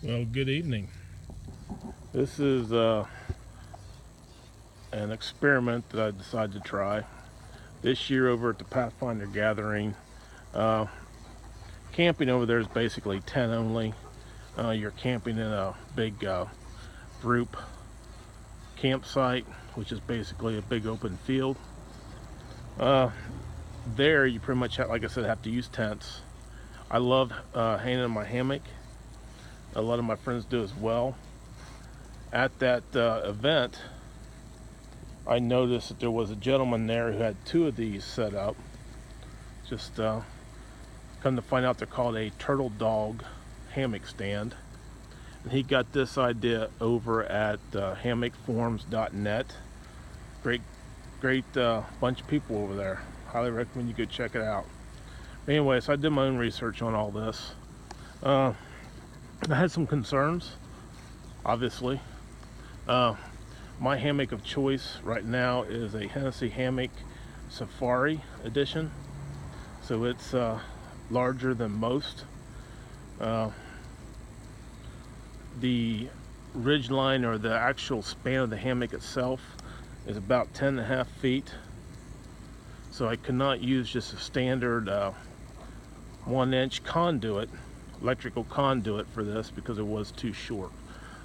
Well, good evening. This is an experiment that I decided to try this year over at the Pathfinder Gathering. Uh, Camping over there is basically 10 only. You're camping in a big group campsite, which is basically a big open field. Uh, there, you pretty much, like I said, have to use tents. I love hanging in my hammock. A lot of my friends do as well. At that event, I noticed that there was a gentleman there who had two of these set up. Just come to find out, they're called a turtle dog hammock stand. And he got this idea over at hammockforums.net. Great bunch of people over there. Highly recommend you go check it out. Anyway, so I did my own research on all this. I had some concerns, obviously. My hammock of choice right now is a Hennessy Hammock Safari Edition. So it's larger than most. The ridge line, or the actual span of the hammock itself, is about 10.5 feet. So I could not use just a standard 1-inch conduit, electrical conduit for this, because it was too short.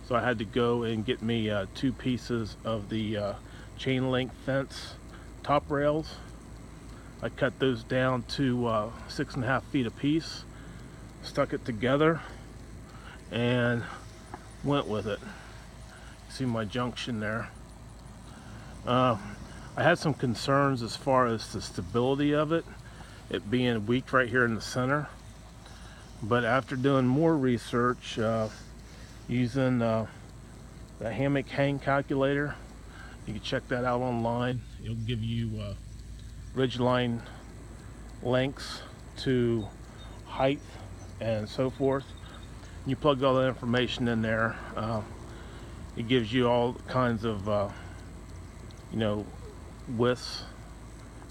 So I had to go and get me 2 pieces of the chain link fence top rails. I cut those down to 6.5 feet apiece, stuck it together, and went with it. See my junction there. I had some concerns as far as the stability of it being weak right here in the center. But after doing more research, using the hammock hang calculator, you can check that out online. It'll give you ridgeline lengths to height and so forth. You plug all that information in there. It gives you all kinds of widths,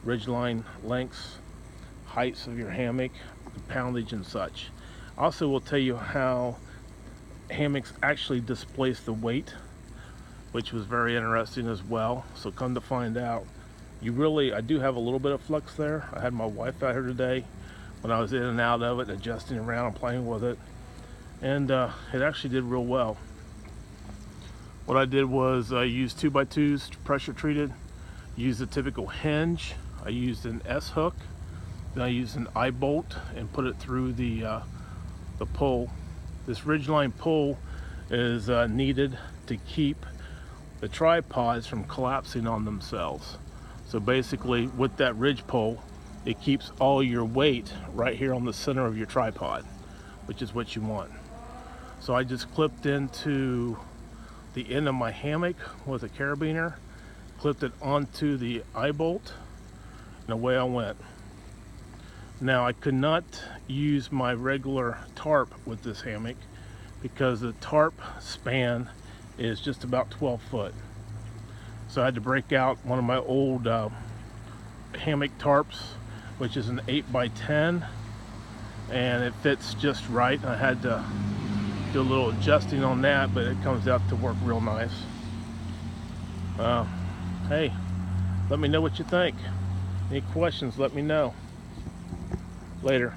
ridgeline lengths, heights of your hammock, the poundage and such. Also will tell you how hammocks actually displace the weight, which was very interesting as well. So come to find out, I do have a little bit of flux there. I had my wife out here today when I was in and out of it, adjusting around and playing with it, and it actually did real well. What I did was I used 2x2s pressure treated, used a typical hinge, I used an S hook, then I used an eye bolt and put it through the pull. This ridgeline pull is needed to keep the tripods from collapsing on themselves. So basically, with that ridge pull, it keeps all your weight right here on the center of your tripod, which is what you want. So I just clipped into the end of my hammock with a carabiner, clipped it onto the eye bolt, and away I went. Now, I could not use my regular tarp with this hammock because the tarp span is just about 12 foot. So I had to break out one of my old hammock tarps, which is an 8x10, and it fits just right. I had to do a little adjusting on that, but it comes out to work real nice. Hey, let me know what you think. Any questions, let me know. Later.